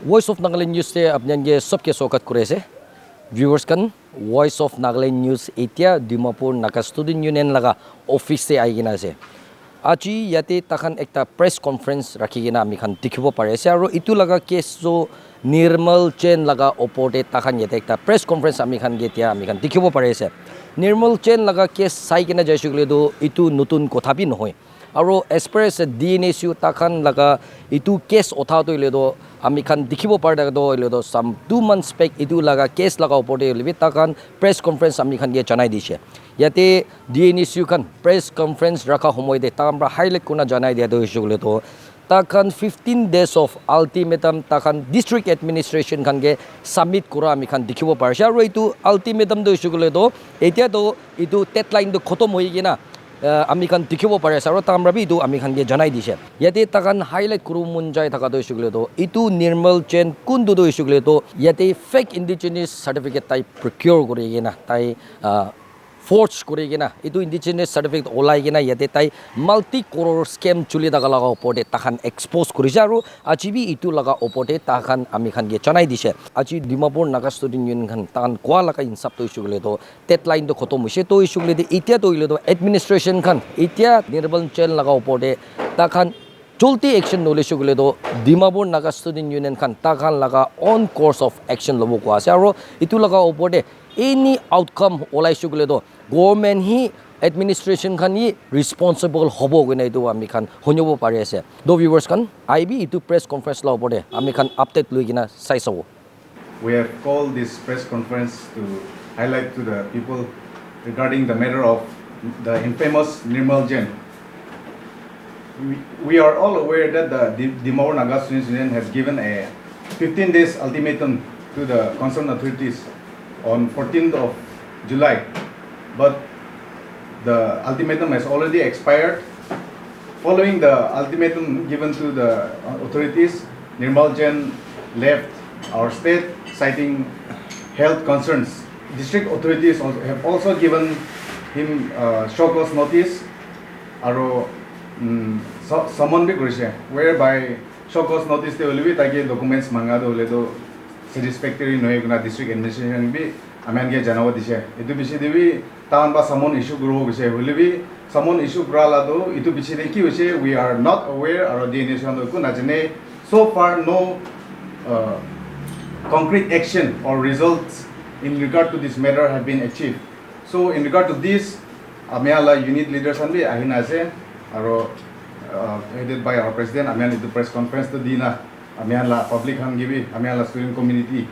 Voice of Nagaland News te apnyan ge sobke sokat kurese. Viewers kan Voice of Nagaland News etia Dimapur Naga Student Union laga office se aigina ase. Aji yate takhan ekta press conference rakhigina ami khan dikhibo pare ase aro itu laga case jo Nirmal Jain laga opote takhan yate ekta press conference ami khan ge tia ami khan dikhibo pare ase. Nirmal Jain laga case sai kena jaisugle do itu nutun kotha bi nohoy. Aro as per as Dnsu takhan laga itu case otha to iledo ami khan dikhibo parda do iledo some 2 months back itu laga case laga opote ilebi takhan press conference ami khan ge janai dishe yate Dnsu kan press conference rakha homoy de tamra highlight kuna janai dia do isugule to takhan 15 days of ultimatum takhan district administration khan ge submit kura ami khan dikhibo parsha aro itu ultimatum do isugule do etia do itu deadline do khotom hoy gina ami khan dikhibo pare aro tamra bi itu ami khan ge janai dise yate takan highlight kuru mun jai thaka do isugule to itu Nirmal Jain kundu do isugule to yate fake indigenous certificate tai procure kore gina tai forge kore gina itu indigenous certificate olai gina yate tai multi crore scam chuli daga laga opote takhan expose kori aro ajibi itu laga opote takhan ami khan ge janai dise aji Dimapur Naga Student Union khan tan kwa laga insap to isugule to deadline to khotom hoise to isugule de itia to ile to administration khan itia Nirmal Jain laga opote takhan চলতি action nole sugule do Dimapur Naga Student Union khan takhan laga on course of action lobo ko ase aro itu laga opode any outcome olai sugule do government hi administration khan hi responsible hobo gina itu ami khan honyobo pare ase do viewers kan IB itu press conference la opode ami khan update lui gina sai sabo. We have called this press conference to highlight to the people regarding the matter of the infamous Nirmal Jain. We are all aware that the Dimapur Naga Student Union has given a 15 days ultimatum to the concerned authorities on 14th of July, but the ultimatum has already expired. Following the ultimatum given to the authorities, Nirmal Jain left our state citing health concerns. District authorities have also given him show cause notice aro summon bhi korise whereby show cause notice te holibi taki documents manga do ledo satisfactory noy guna district administration bi amen ge janawa dise etu bishi debi tan ba summon issue gro gise holibi summon issue grala do etu bishi de ki hoise we are not aware aro Dnsu do ko najane so far no concrete action or results in regard to this matter have been achieved. So in regard to this amiala unit leaders and bi ahina ase aro headed by our president amian into press conference to dina amiala public han gibi amiala student community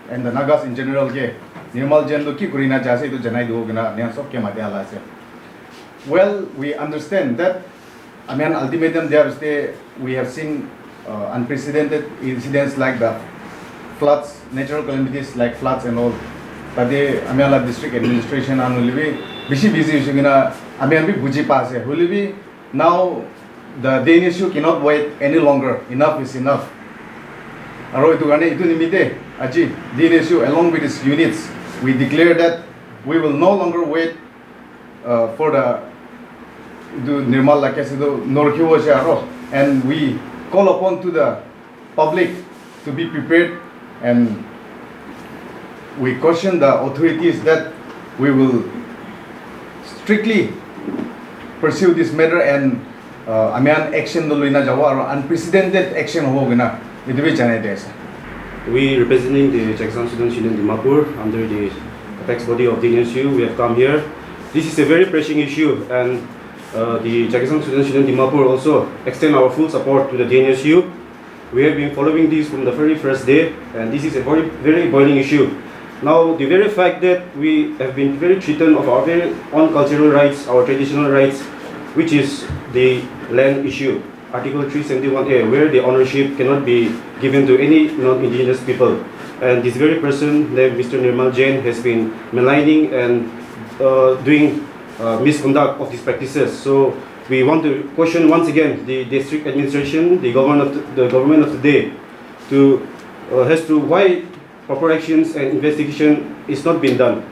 and the Nagas in general ke Nirmal Jain do ki kurina jase to janai do gina nian sob ke madiala ase. Well, we understand that amian ultimatum there stay we have seen unprecedented incidents like the floods, natural calamities like floods and all. But the amiala district administration and holibi bishi busy gina amian bi buji pass hai holibi. Now the Dnsu cannot wait any longer. Enough is enough. Aro itu gane itu nimite aji Dnsu along with its units we declare that we will no longer wait for the Nirmal like Norkiwo aro and we call upon to the public to be prepared and we caution the authorities that we will strictly pursue this matter and amian action do luina jawa or unprecedented action ho gina idu bi janai desa. We representing the Jain Student Union Dimapur under the apex body of Dnsu, we have come here. This is a very pressing issue and the Jain Student Union Dimapur also extend our full support to the Dnsu. We have been following this from the very first day and this is a very boiling issue. Now the very fact that we have been very treated of our very own cultural rights, our traditional rights, which is the land issue, Article 371A, where the ownership cannot be given to any non-indigenous people. And this very person named Mr. Nirmal Jain has been maligning and doing misconduct of these practices. So we want to question once again the district administration, the government of today, has to why proper actions and investigation is not being done.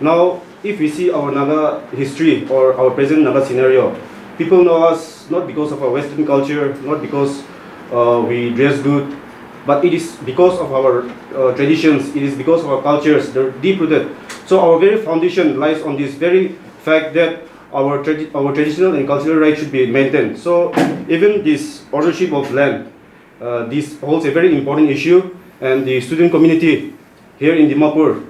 Now, if we see our Naga history or our present Naga scenario, people know us not because of our Western culture, not because we dress good, but it is because of our traditions, it is because of our cultures, they're deep-rooted. So our very foundation lies on this very fact that our traditional and cultural rights should be maintained. So even this ownership of land, this holds a very important issue, and the student community here in Dimapur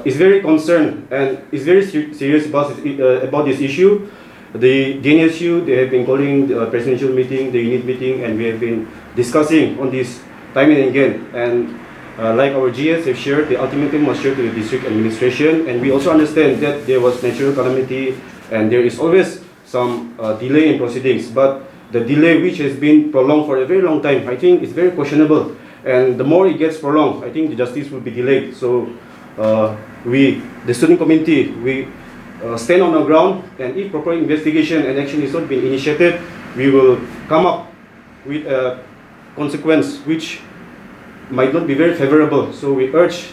is very concerned and is very serious about this issue. The Dnsu, they have been calling the presidential meeting, the unit meeting, and we have been discussing on this time and again. And like our GS have shared, the ultimatum was shared to the district administration, and we also understand that there was natural calamity and there is always some delay in proceedings. But the delay which has been prolonged for a very long time, I think is very questionable. And the more it gets prolonged, I think the justice will be delayed. So we, the student community, we stand on our ground, and if proper investigation and action is not being initiated, we will come up with a consequence which might not be very favorable. So we urge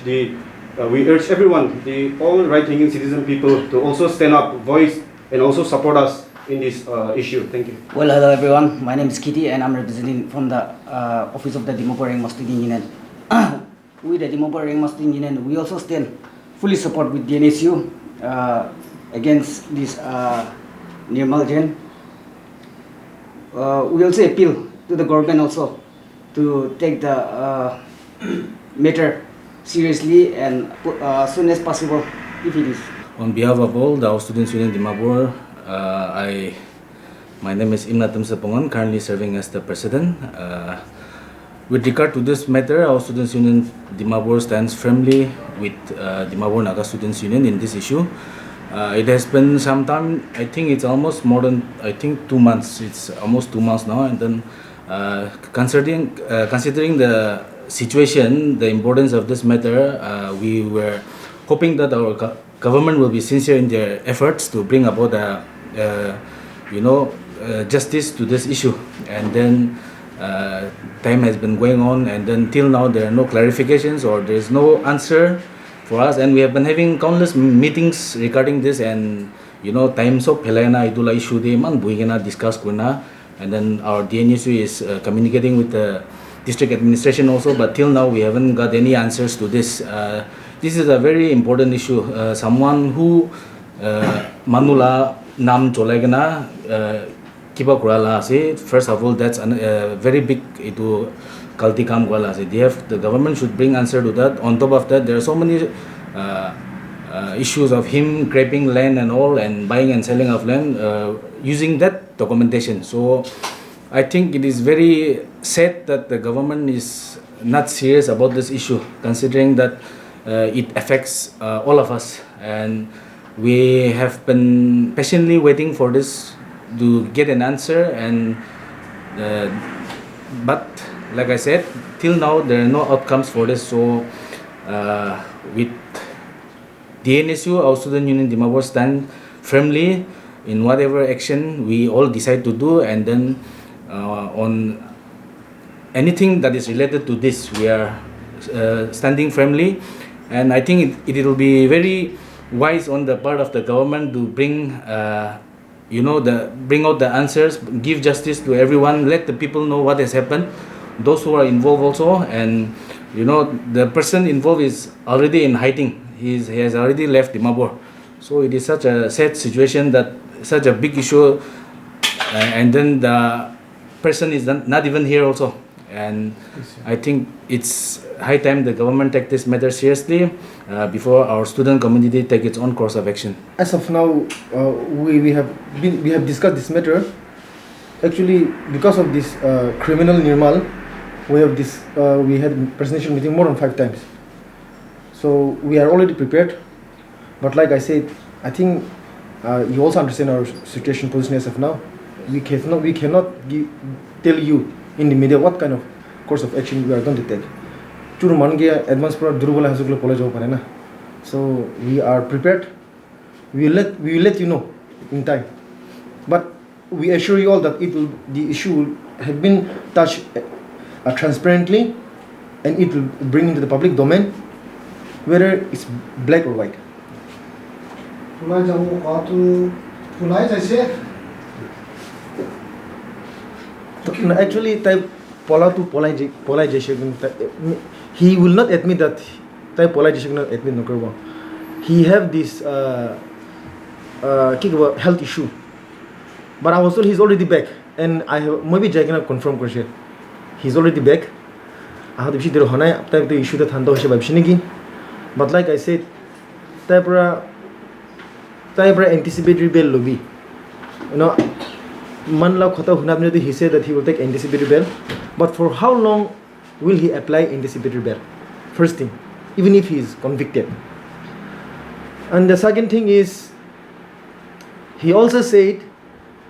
everyone, all right-thinking citizen people, to also stand up, voice, and also support us in this issue. Thank you. Well, hello everyone. My name is Kitty, and I'm representing from the office of the Dimapur Ring Student Union. With the Dimapur Ring Student Union, we also stand fully support with Dnsu against this Nirmal Jain. We also appeal to the government also to take the matter seriously and as soon as possible if it is. On behalf of all the students in Dimapur, my name is Ultimatum, currently serving as the president. With regard to this matter, our Students Union Dimapur stands firmly with Dimapur Naga Students Union in this issue. It has been some time. I think it's almost more than 2 months. It's almost 2 months now, and then considering the situation, the importance of this matter, we were hoping that our government will be sincere in their efforts to bring about justice to this issue. And then time has been going on, and then till now there are no clarifications or there is no answer for us, and we have been having countless meetings regarding this, and time so phelana idula issue de man buigena discuss kuna, and then our Dnsu is communicating with the district administration also, but till now we haven't got any answers to this. This is a very important issue. Someone who manula nam cholagena kiba kurala ase. First of all, that's a very big itu kalti kam kurala ase. The government should bring answer to that. On top of that, there are so many issues of him grabbing land and all, and buying and selling of land using that documentation. So I think it is very sad that the government is not serious about this issue, considering that it affects all of us, and we have been patiently waiting for this to get an answer. And but like I said, till now there are no outcomes for this. So with Dnsu, our Student Union Dimapur stand firmly in whatever action we all decide to do, and then on anything that is related to this, we are standing firmly. And I think it will be very wise on the part of the government to bring bring out the answers, give justice to everyone, let the people know what has happened, those who are involved also. And the person involved is already in hiding. He has already left Dimapur. So it is such a sad situation, that such a big issue, and then the person is not even here also. And I think it's high time the government take this matter seriously before our student community take its own course of action. As of now, we have discussed this matter. Actually, because of this criminal Nirmal, we had presidential meeting more than 5 times. So we are already prepared. But like I said, I think you also understand our situation position as of now. We cannot tell you in the media what kind of course of action we are going to take. So we are prepared. We will let you know in time. But we assure you all that the issue will have been touched transparently, and it will bring into the public domain, whether it's black or white. Actually, polai jaise he will not admit that tai polai jaise admit no korbo. He have this health issue, but I was told he's already back, and I have maybe Jain can confirm korche he's already back. I have the issue honai tai the issue that hando hoise babshinigi, but like I said tai pra anticipatory bail lobby, you know, manla khota hunabne he said that he will take anticipatory bail, but for how long will he apply anticipatory bail? First thing, even if he is convicted. And the second thing is, he also said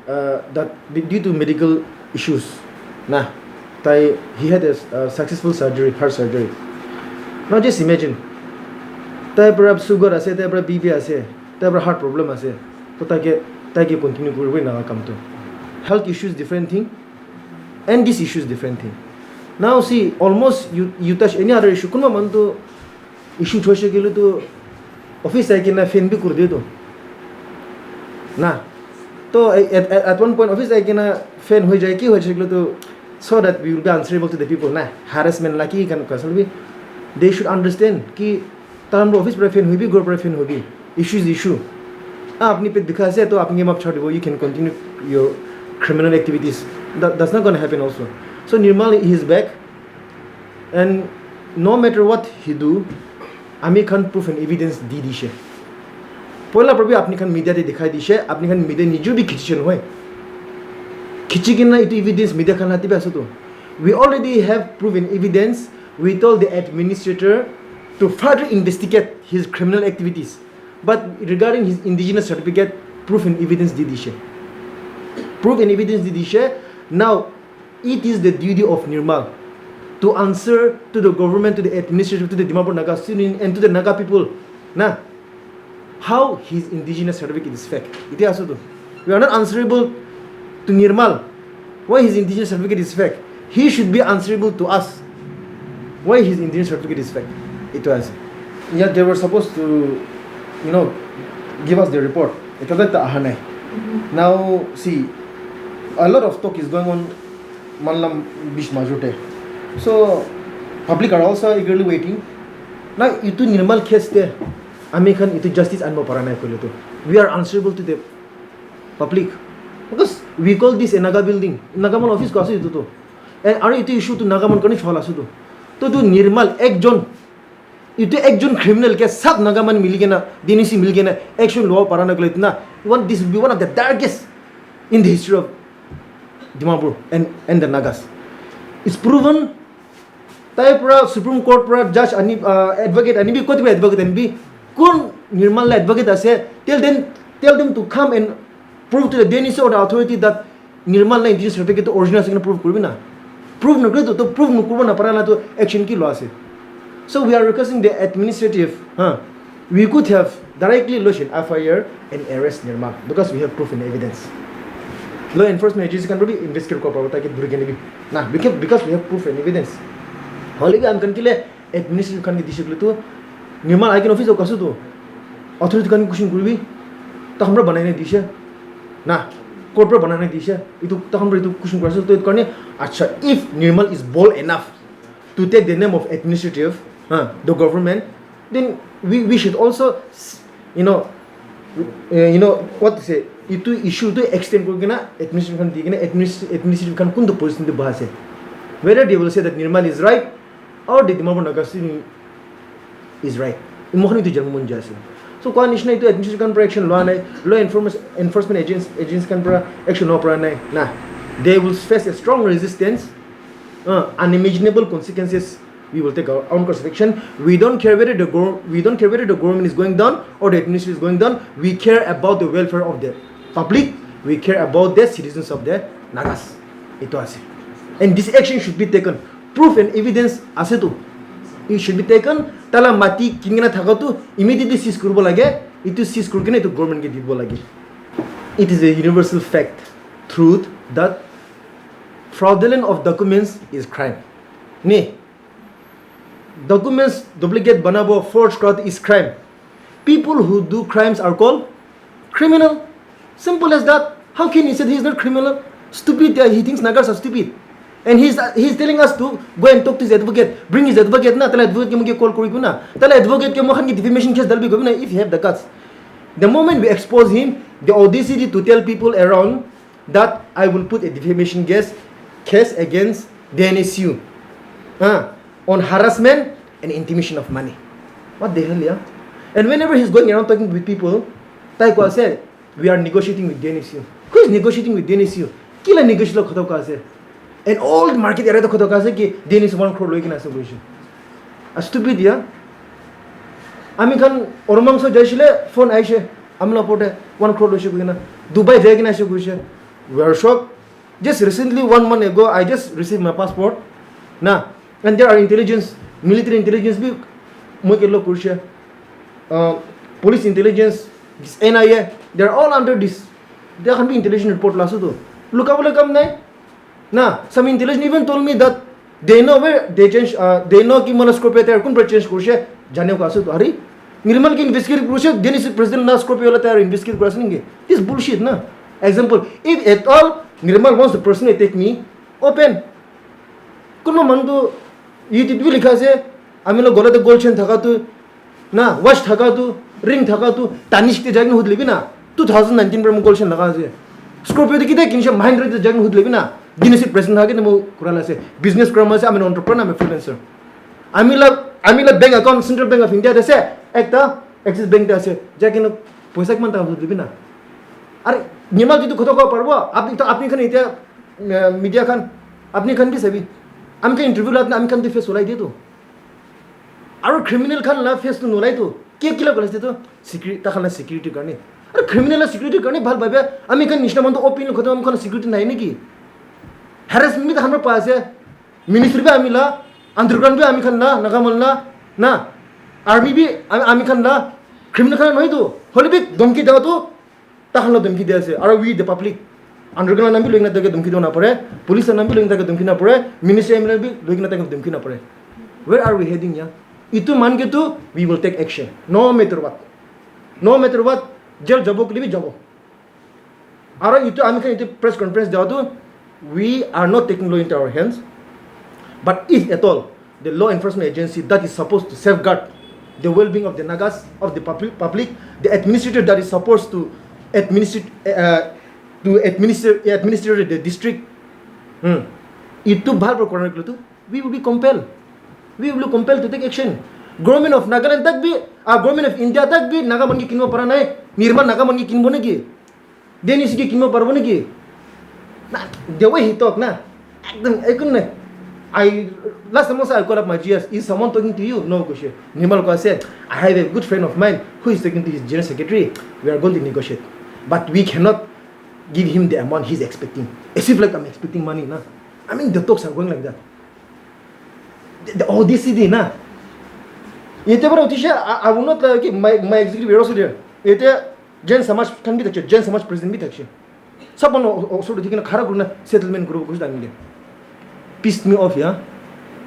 that due to medical issues, he had a successful surgery, heart surgery. Now just imagine, tai perhaps sugar ase, tai perhaps BP ase, tai perhaps heart problem ase, so tai continue kurbe na come to. Health issues different thing, and this issue is different thing. Now see, almost you touch any other issue, kunma man to issue thoise gelo to office ai kina fan bhi kur de to na to at one point office ai kina fan hoi jai ki hoi gelo to, so that we will be answerable to the people na harassment laki kan kasal bhi. They should understand ki tamro office pra fan hoi bhi gor pra fan hoi bhi issue is issue. Apni pe dikha se to apni map chhod debo, you can continue your criminal activities. That's not going to happen also. So Nirmal, he is back, and no matter what he do, আমি খান proof and evidence দি দিছে পয়লা প্রবি আপনি খান মিডিয়াতে দেখাই দিছে, আপনি খান media নিজেও B খিচিছেন হয় খিচি কিনা এটো এভিডেন্স মিডিয়া খান হাতি আছে তো. We already have proven evidence. We told the administrator to further investigate his criminal activities, but regarding his indigenous certificate, proof and evidence di dice. Proof and evidence di dice. Now it is the duty of Nirmal to answer to the government, to the administration, to the Dimapur Naga student, and to the Naga people, how his indigenous certificate is fake. Iti aso to. We are not answerable to Nirmal why his indigenous certificate is fake. He should be answerable to us why his indigenous certificate is fake. It was. Yeah, they were supposed to, give us the report. It was like now, see, a lot of talk is going on Manlam Bish Majute. So public are also eagerly waiting. Now itu Nirmal case there, American itu justice and paranai kolo to. We are answerable to the public because we call this a Naga building. Nagaman office ko asu itu to. And are itu issue to Nagaman kani chhola asu to. To Nirmal ekjon criminal ke sab Nagaman miligena Dnsu miligena action law paranai kolo itna. This will be one of the darkest in the history of Dimapur and the Nagas. It's proven. Tai pra Supreme Court pra judge ani advocate ani bi koti ba advocate ani bi kun Nirmal la advocate ase, tell them to come and prove to the Dnsu or the authority that Nirmal la indigenous certificate to original sign prove kurbi na. Prove no to prove no kurba na parala to action ki lo ase. So we are requesting the administrative, we could have directly lodged an FIR and arrest Nirmal because we have proof and evidence. Law enforcement agency can probably investigate ko parota ki durgene bi na because we have proof and evidence. Holy I'm kantile administrative kan discipline to Nirmal I can office kasu to authority kan question kurbi ta hamra banaine dishe na court pra banaine dishe itu ta hamra itu question kurasu to karne acha if Nirmal is bold enough to take the name of administrative the government, then we should also what to say itu issue to extend korgena administrative kan digena administrative kan kun to position de bahase, whether they will say that Nirmal is right or the Dimapur Naga is right. Imohani to German jase. So kwa nishna itu administration kan action law nai, law enforcement agents kan action law pra nai. Nah, they will face a strong resistance, unimaginable consequences. We will take our own course of action. We don't care whether the government is going down or the administration is going down. We care about the welfare of the public. We care about the citizens of the Nagas. Itu ase. And this action should be taken. Proof and evidence ase to. It should be taken. Tala mati kingena thakatu immediately seize kurbo lage. Itu seize kurkene to government ke dibo lage. It is a universal fact, truth that fraudulent of documents is crime. Ne. Documents duplicate banabo forged cloth is crime. People who do crimes are called criminal. Simple as that. How can he say he is not criminal? Stupid. He thinks Nagas are stupid. And he's telling us to go and talk to his advocate, bring his advocate na, tala advocate ke muke call kuri na, tala advocate ke mokhan ki defamation case dalbi go na if you have the guts. The moment we expose him, the audacity to tell people around that I will put a defamation case against Dnsu on harassment and intimidation of money. What the hell, yeah? And whenever he's going around talking with people, Taiko said, we are negotiating with Dnsu. Who is negotiating with Dnsu? Kila negotiate khoto ka ase. And all the market area to khoto ka ase ki Dnsu 1 crore loi kina ase goishe. A stupid, yeah? Ami khan ormang so jaishile phone aishe amla pote 1 crore loishe kina Dubai jai kina ase goishe. We are shocked. Just recently 1 month ago I just received my passport. Na, and there are military intelligence bhi moi ke log kurshe. Police intelligence, this NIA, they are all under this. There can be intelligence report lasu to. Look up kam nai. Na, some intelligence even told me that they know where they change. They know ki mana Scorpio tayar kun par change kurshe jane ko asu to. Hari Nirmal ki investigate kurshe Dnsu president na Scorpio la tayar investigate kurase ninge. This bullshit na. Example, if at all Nirmal wants to personally attack me, open. Kunma mandu YouTube भी लिखा से आमी लोग गोला तो gold chain थका तो ना वॉच थका तो रिंग थका तो तानिश के जगह हुद लेबी ना 2019 पर मु गोल्ड चेन लगा से स्कॉर्पियो तो किधर किन्शे महिंद्रा तो जगह हुद लेबी ना Dnsu प्रेसिडेंट हागे नमो कुराला से बिजनेस क्रम से आमी एंटरप्रेन्योर आमी फ्रीलांसर आमी ला bank account Central Bank of India दे से एक ता एक्सिस बैंक दे से जाके न पैसा कमान ता हुद लेबी ना अरे नियमा जी तो खतो को परबो आपनी खन इते मीडिया खान आपनी खन भी सभी आमका इंटरव्यू लातना आमका ते फेस होलाई दे तो आरो क्रिमिनल खान ला फेस तो नोलाई तो के किला गलस तो सिक्युरिटी ता खाना सिक्युरिटी गर्ने अरे क्रिमिनल ला सिक्युरिटी गर्ने भाल भाबे आमी खान निष्ठा मन तो ओपिन खतो आम खान सिक्युरिटी नाही नेकी हरासमेंट भी हाम्रो पास है मिनिस्ट्री भी आमी ला अंडरग्राउंड भी आमी खान ला नगामल ला ना आर्मी भी आमी खान ला क्रिमिनल खान নহয় तो होले भी धमकी दाও तो ता खान धमकी दे আছে आरो वी द पब्लिक अंडरग्राउंड नाम भी लोग ना तक धमकी दो ना पड़े पुलिस नाम भी लोग तक धमकी ना पड़े मिनिस्ट्री एमएलए भी लोग ना तक धमकी ना पड़े वेयर आर वी हेडिंग या इतो मान के तो we will take action no matter what jail जबो के लिए भी जबो आरो इतो आमी के इतो प्रेस कॉन्फ्रेंस दाও तो we are not taking law into our hands but if at all the law enforcement agency that is supposed to safeguard the well-being of the Nagas, of the public, the administrator that is supposed to administer the district. Itu bhal pro corner to we will be compelled. We will be compelled to take action. Government of Nagaland tak bhi, government of India tak bhi Nagaman ki kinmo para nahi. Nirmal Nagaman ki kinmo nagi. Dnsu ki kinmo parbo nagi. Na the way he talk na, ekdam ekun nahi. Last time I called up my GS. Is someone talking to you? No, Goshe. Nirmal ko said, I have a good friend of mine who is talking to his general secretary. We are going to negotiate, but we cannot give him the amount he's expecting. As if like I'm expecting money, na. I mean the talks are going like that. The audacity, na. Yete bara utisha. I will not like my executive is also there. Yete Jain Samaj can be the Jain Samaj president be the someone also taking a khara guna settlement group kuch dami. Pissed me off, yeah.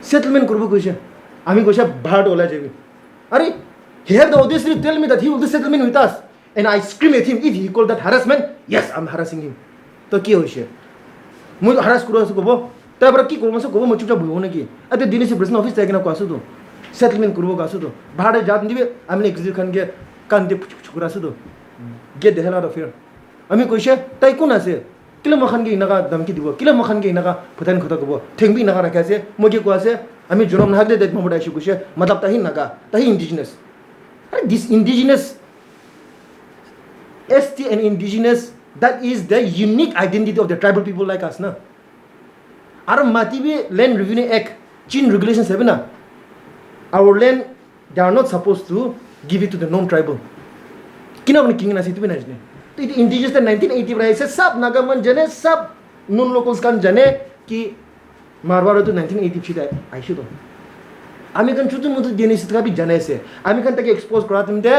Settlement kurbo kuisha. Ami kuisha bhad ola jabi. Are he had the audacity to tell me that he will do settlement with us, and I scream at him if he called that harassment. Yes, I'm harassing him. To ki hoishe? Moi harass kuro asu kobo. Ta bara ki kobo so kobo mo chupcha bhuyo na ki. Ate Dnsu president office ta ko asu to. Settlement kurbo ka asu to. Bhad jat dibe amne executive khan ke kan de chukura asu to. Get the hell out of here. Ami kuisha tai kun ase. Kila makan ke inaga damki dibo kila makan ke inaga phutan khota kobo thengbi naga rakha ase moge ko ase ami jonom nagde det mamuda shi kushe matlab tahi naga tahi indigenous this indigenous ST and indigenous that is the unique identity of the tribal people like us na ar mati bi land revenue act chin regulations have na our land they are not supposed to give it to the non tribal kina bani king na situ bi na jne तो indigenous 1980 में ऐसे सब नागामन जने सब non locals कान जने कि मारवाड़ तो 1980 छिदा आइशु तो आमी कान छुतु मुतु Dnsu का भी जने से आमी कान तक एक्सपोज करा तुमते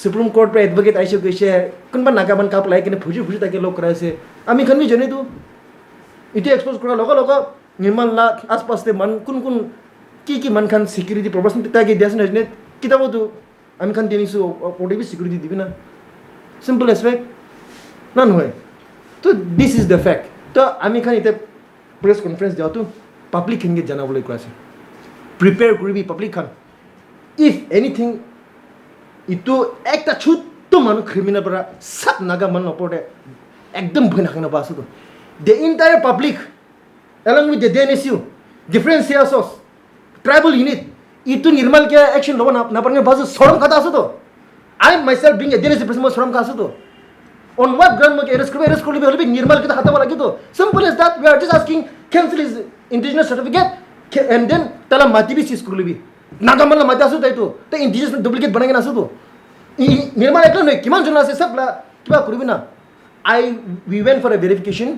सुप्रीम कोर्ट पे एडवोकेट आइशु कइसे कुनबा नागामन का अप्लाई कने फुजी तक लोग करे से आमी कान भी जने तो इते एक्सपोज करा लोग निर्मल ला आसपास ते मन कुन की मन खान सिक्योरिटी प्रोपोर्शन तक देस नजने किताबो तो आमी कान Dnsu ओडे भी सिक्योरिटी दिबी ना Simple as fact. None way. So this is the fact. So Ami Khan ite press conference দিয়াটো পাব্লিক খিনিক জনাবলৈ কৈ আছে প্ৰিপেয়াৰ কৰিবি পাব্লিক খান ইফ এনিথিং ইটো একটা ছোট্ট মানুহ ক্ৰিমিনেল পৰা সব নাগা মানুহ ওপৰতে একদম ভয় নাখাই পাইছোঁ তো the ইণ্টায়াৰ public along with the Dnsu different CSOs tribal unit itu Nirmal ke action lobo na parne bazu soram kata asu to I myself being a Dnsu person soram ka asu to on what ground mo arrest korbe hole bi Nirmal ke hata wala ki to simple as that we are just asking cancel his indigenous certificate and then tala mati bi sis korle bi nagamal na mati asu tai to te indigenous duplicate banai na asu to Nirmal ekla noi kiman jona ase sab la kiba korbi na we went for a verification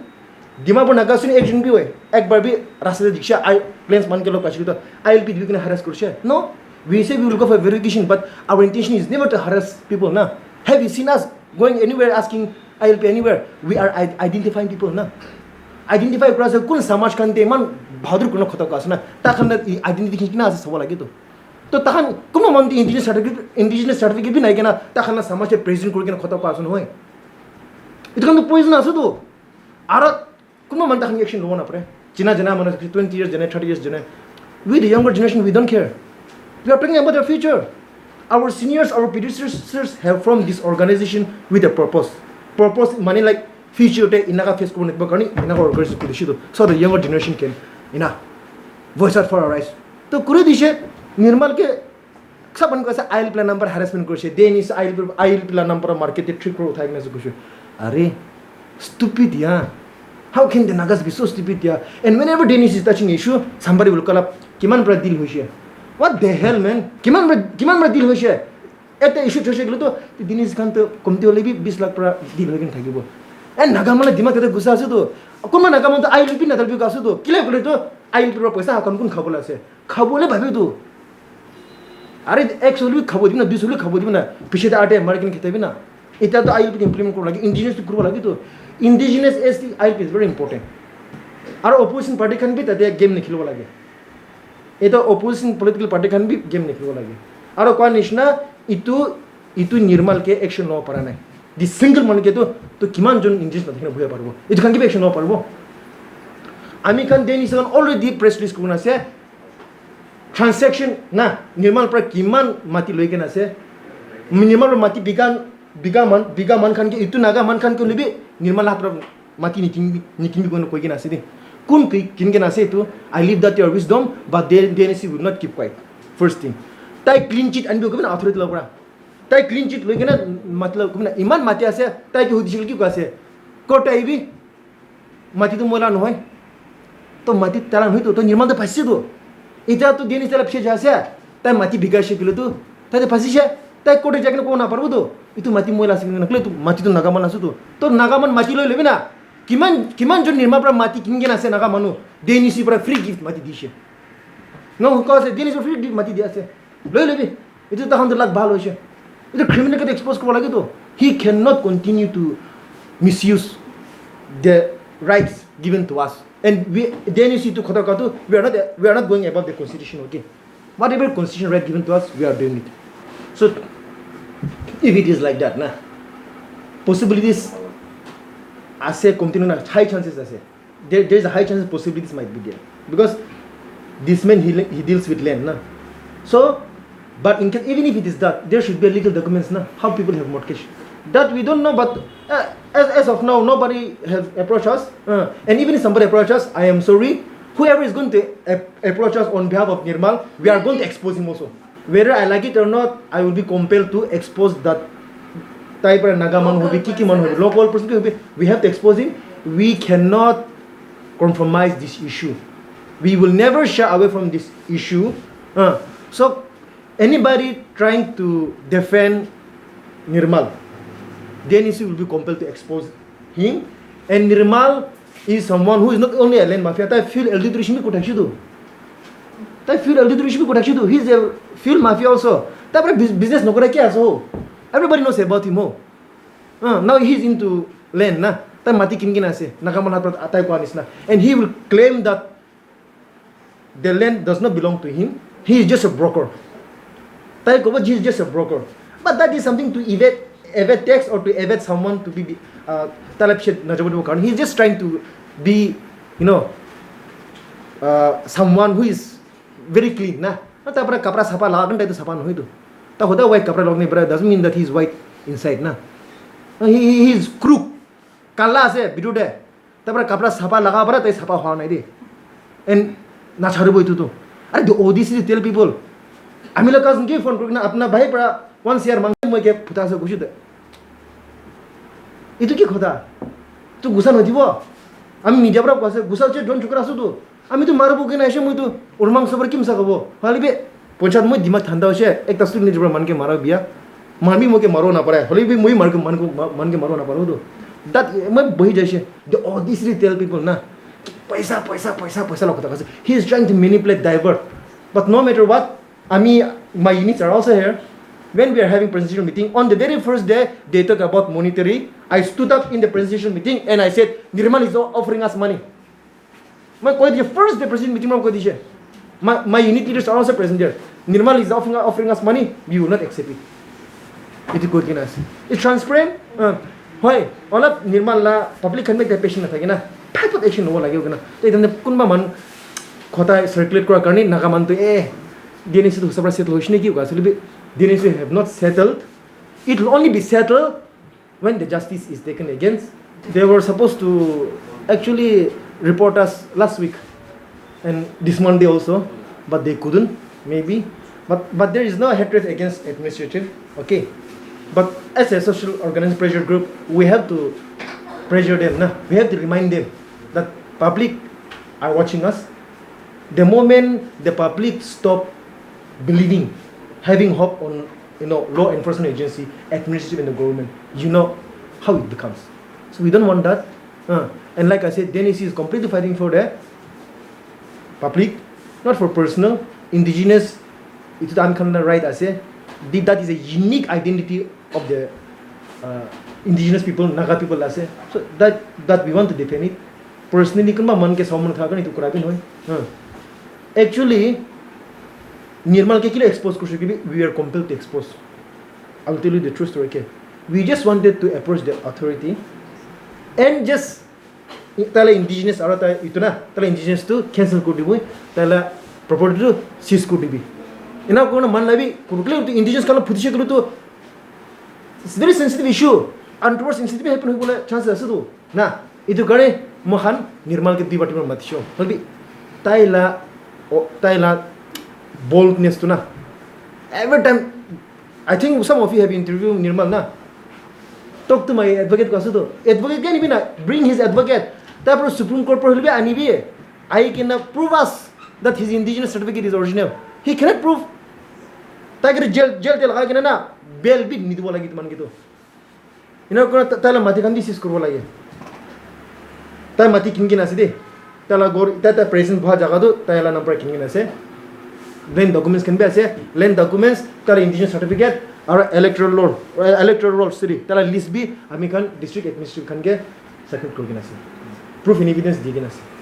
Dimapur Nagasuni agent भी हुए एक बार भी रास्ते दीक्षा planes मान के लोग काशी तो ILP भी किन्हें harass करते हैं no we say we will go for verification but our intention is never to harass people ना have you seen us going anywhere asking ILP anywhere we are identifying people ना identify करा से कौन समाज करते हैं मान बहादुर कुछ खता कासना ताकन identification किना आसे सवाल लगे तो ताकन कौन मानती indigenous certificate भी नहीं क्या ना ताकन समाज के president को किना खता कासन होए इतना तो poison आसो तो आरा Kuma man tahan action lo na pare. China jana mana 20 years jana 30 years jana. We the younger generation we don't care. We are talking about the future. Our seniors, our predecessors have formed this organization with a purpose. Purpose money like future te inaga face ko network ani inaga organization ko dishido. So the younger generation can ina voice out for our rights. To kuri dishe Nirmal ke saban ko sa IL plan number harassment korche. Then is IL plan number market te trick ro uthai na se korche. Are stupid ya. How can the Nagas be so stupid here? And whenever Danish is touching issue, somebody will call up, Kiman bra deal hoishe. What the hell, man? Kiman bra deal hoishe. Eta issue choshe gelo to Danish kan to komti hole bi 20 lakh pra deal hogen thakibo. And Nagamala dimag tete gusa ase to. Kuma Nagamala to ILP na dalbi kasu to. Kile gole to ILP ra paisa hakon kun khabole ase. Khabole bhabe to. Are actually khabo dibna 200 khabo dibna. Piche da ate American khitabi na. Eta to ILP implement kor lagi indigenous to kor lagi to. Indigenous as the ILP is very important. Our opposition party can be that they game nikhilo lage. Ito opposition political party can be game nikhilo lage. Our kwa nishna itu Nirmal ke action no para nai. The single man ke to kiman jon indigenous nathina bhuya parbo. Itu kan ke action no parbo. Ami kan Danish kan already press release kuna se transaction na Nirmal pra kiman mati loike na se Nirmal mati biga man kan ke itu naga man kan ke lebi Nirmal hatra mati niking bi kono koi ke nase di kun kin ke nase tu I leave that to your wisdom but Dnsu will not keep quiet first thing tai clean sheet anbi ko na authority logra tai clean sheet loike na matlab ko na iman mati ase tai ke judicial ki ko ase court ai bi mati tu mola no hoy to mati talan hoy to Nirmal to phasi do ita to Dnsu la phse jase tai mati biga she kilo tu tai phasi she tai court jakne ko na parbo do itu mati mola sing nakle tu mati tu nagaman asu to nagaman mati loi lebi na kiman jon Nirmal pra mati kingen ase nagamanu Dnsu pra free gift mati dishe no ko ase Dnsu free gift mati diase loi lebi itu ta hand lag bhalo hoise itu criminal ke expose korba lagi to he cannot continue to misuse the rights given to us and we Dnsu to khota katu we are not going above the constitution okay whatever constitution right given to us we are doing it so if it is like that na possibilities ase continue na high chances ase there is a high chance possibilities might be there because this man he deals with land na so but in case, even if it is that there should be a legal documents na how people have mortgage that we don't know but as of now nobody has approached us and even if somebody approach us I am sorry whoever is going to approach us on behalf of Nirmal we are going to expose him also whether I like it or not I will be compelled to expose that type of Nagaman who be Kiki man who be local person who be we have to expose him we cannot compromise this issue we will never shy away from this issue so anybody trying to defend Nirmal Dnsu will be compelled to expose him and Nirmal is someone who is not only a land mafia tai fuel LD Trishimi ko takshi do tai fuel LD Trishimi ko takshi do he is a fuel mafia also tai business no kora kya so everybody knows about him now he is into land na tai mati kingina ase nagaman hat atai ko anis na and he will claim that the land does not belong to him he is just a broker tai ko he is just a broker but that is something to evade tax or to evade someone to be talab shed najabu karan he is just trying to be someone who is very clean na ta pra kapra sapa lagan dai to sapa no hidu ta hoda white kapra logne bra doesn't mean that he is white inside na he is crook kala ase bidu de ta pra kapra sapa laga bra tai sapa hoa nai de and na charu boi tu to are the odis tell people amila cousin ke phone kurna apna bhai pra one share mang moi ke phuta sa gushi de itu ki khoda tu gusa no dibo ami media pra kase gusa che don chukra su tu আমি তো মারবো কেন এসে মই তো ওর মাংস পরে কিমসা খাবো হলিবে পঞ্চায়েত মই দিমাগ ঠান্ডা হয়েছে একটা স্টুডেন্ট নিজের মানকে মারা বিয়া মারবি মোকে মারো না পারে হলিবে মই মানকে মারো না পারো তো দ্যাট মই বহি যাইছে অল দিস টেল পিপল না পয়সা পয়সা পয়সা পয়সা লোক কথা he is trying to manipulate divert but no matter what আমি my units are also here when we are having presentation meeting on the very first day they talk about monetary I stood up in the presentation meeting and I said Nirmal is offering us money my first day presentation meeting my unit leaders are also present there Nirmal is offering us money we will not accept it it is good enough it's transparent hoy all of Nirmal la public can make the patient na thakena type action no lage ogena to idane kunba man khota circulate kora karni nagaman to Dnsu to sabra settle hoishne ki gasuli Dnsu have not settled it will only be settled when the justice is taken against they were supposed to actually report us last week and this Monday also but they couldn't maybe but there is no hatred against administrative okay but as a social organized pressure group we have to pressure them nah? We have to remind them that public are watching us the moment the public stop believing having hope on law enforcement agency administrative and the government how it becomes so we don't want that and like I said Dnsu is completely fighting for the public not for personal indigenous itu I'm kind of right I say that is a unique identity of the indigenous people Naga people I say so that we want to defend it personally kan man ke samman tha kan itu kura bin hoy actually Nirmal ke kilo expose kurse we are compelled to expose I'll tell you the true story we just wanted to approach the authority and just tala indigenous ara ta ituna tala indigenous to cancel ko dibu tala property to seize ko dibi ina ko na man labi kurukle to indigenous kala phudise ko to it's very sensitive issue untoward sensitive happen hoibole chance ase to na itu gare mohan Nirmal ke dibati ma matisho holbi taila boldness to na every time I think some of you have interviewed Nirmal na talk to my advocate ko to advocate can be na bring his advocate tapos Supreme Court pro hilbe anibi I can prove us that his indigenous certificate is original he cannot prove tagir jail tel laga kena na bail bi nidibo lagi man gitu ko tala mati kan disis kurbo lagi ta mati kingin aside tala gor tata present bha jaga do tala number kingin ase land documents can be ase land documents tala indigenous certificate or electoral roll city tala list bi ami kan district administrative kan ke second kurgina ase proof in evidence digina ase